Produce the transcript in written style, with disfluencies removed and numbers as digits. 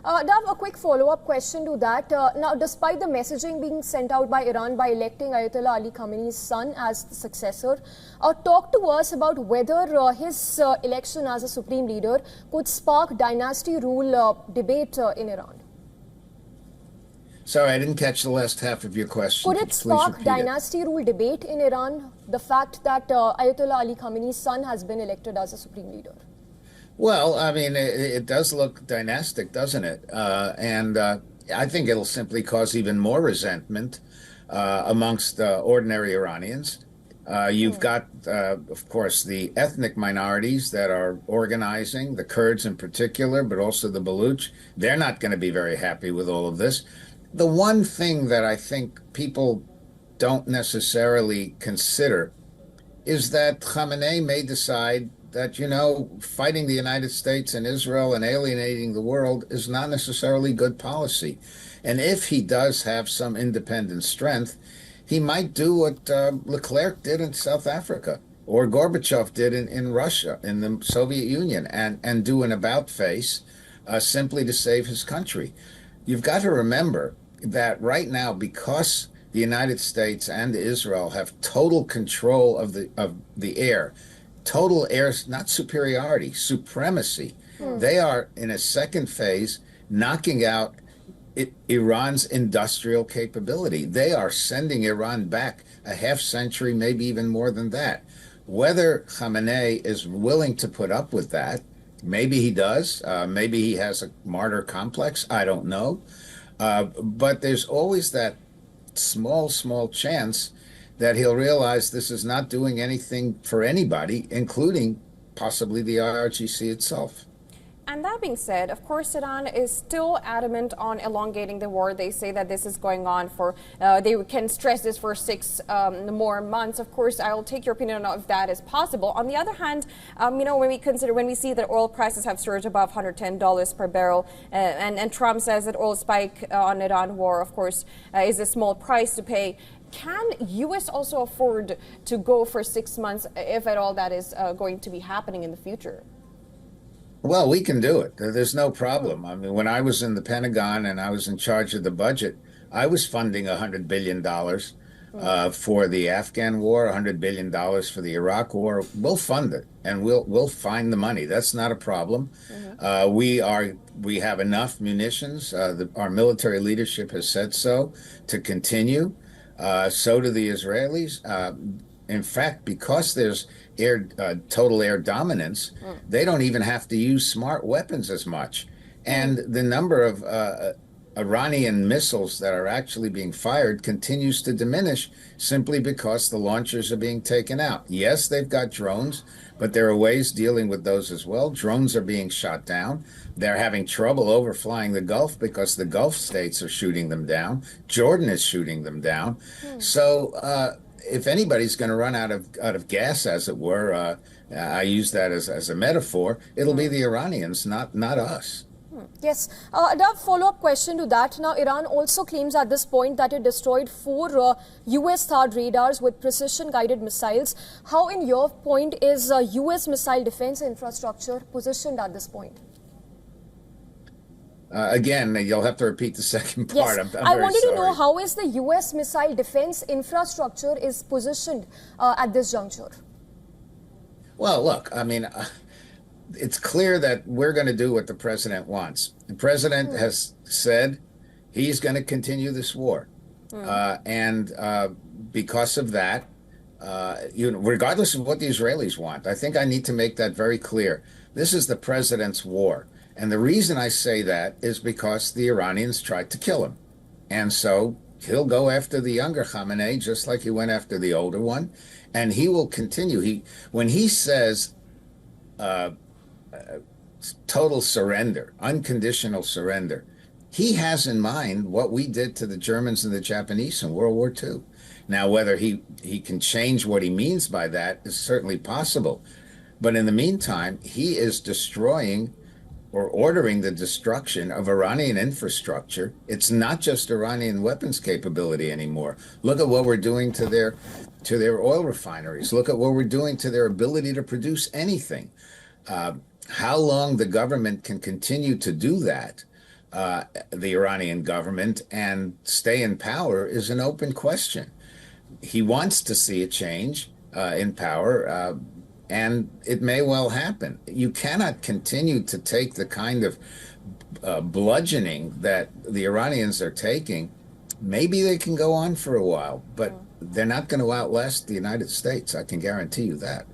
Dav, a quick follow-up question to that. Now, despite the messaging being sent out by Iran by electing Ayatollah Ali Khamenei's son as the successor, talk to us about whether his election as a supreme leader could spark dynasty rule debate in Iran. Sorry, I didn't catch the last half of your question. Could it spark dynasty rule debate in Iran, the fact that Ayatollah Ali Khamenei's son has been elected as a supreme leader? Well, I mean, it does look dynastic, doesn't it? I think it'll simply cause even more resentment amongst ordinary Iranians. You've got, of course, the ethnic minorities that are organizing, the Kurds in particular, but also the Baluch. They're not going to be very happy with all of this. The one thing that I think people don't necessarily consider is that Khamenei may decide that, fighting the United States and Israel and alienating the world is not necessarily good policy. And if he does have some independent strength, he might do what Leclerc did in South Africa or Gorbachev did in Russia, in the Soviet Union, and do an about-face simply to save his country. You've got to remember that right now, because the United States and Israel have total control of the air, total air, not superiority, supremacy. They are in a second phase knocking out Iran's industrial capability. They are sending Iran back a half century, maybe even more than that. Whether Khamenei is willing to put up with that, maybe he does. Maybe he has a martyr complex. I don't know. But there's always that small chance that he'll realize this is not doing anything for anybody, including possibly the IRGC itself. And that being said, of course, Iran is still adamant on elongating the war. They say that this is going on for, they can stress this for 6 more months. Of course, I'll take your opinion on if that is possible. On the other hand, when we see that oil prices have surged above $110 per barrel, and Trump says that oil spike on Iran war, of course, is a small price to pay. Can U.S. also afford to go for 6 months, if at all that is going to be happening in the future? Well, we can do it. There's no problem. I mean, when I was in the Pentagon and I was in charge of the budget, I was funding $100 billion for the Afghan war, $100 billion for the Iraq war. We'll fund it, and we'll find the money. That's not a problem. We have enough munitions. Our military leadership has said so to continue. So do the Israelis. In fact, because there's total air dominance, they don't even have to use smart weapons as much. And the number of Iranian missiles that are actually being fired continues to diminish simply because the launchers are being taken out. Yes, they've got drones, but there are ways dealing with those as well. Drones are being shot down. They're having trouble overflying the Gulf because the Gulf states are shooting them down. Jordan is shooting them down. So if anybody's going to run out of gas, as it were, I use that as a metaphor, it'll be the Iranians, not us. Yes. A follow-up question to that. Now, Iran also claims at this point that it destroyed 4 U.S. THAAD radars with precision-guided missiles. How, in your point, is U.S. missile defense infrastructure positioned at this point? Again, you'll have to repeat the second part. Yes. I wanted to know how is the U.S. missile defense infrastructure is positioned at this juncture? Well, look, I mean, it's clear that we're going to do what the president wants. The president has said he's going to continue this war. And because of that, regardless of what the Israelis want, I think I need to make that very clear. This is the president's war. And the reason I say that is because the Iranians tried to kill him. And so he'll go after the younger Khamenei just like he went after the older one. And he will continue. When he says total surrender, unconditional surrender, he has in mind what we did to the Germans and the Japanese in World War II. Now, whether he can change what he means by that is certainly possible. But in the meantime, he is destroying or ordering the destruction of Iranian infrastructure. It's not just Iranian weapons capability anymore. Look at what we're doing to their oil refineries. Look at what we're doing to their ability to produce anything. How long the government can continue to do that the Iranian government and stay in power is an open question. He wants to see a change in power, and it may well happen. You cannot continue to take the kind of bludgeoning that the Iranians are taking. Maybe they can go on for a while, but they're not going to outlast the United States. I can guarantee you that.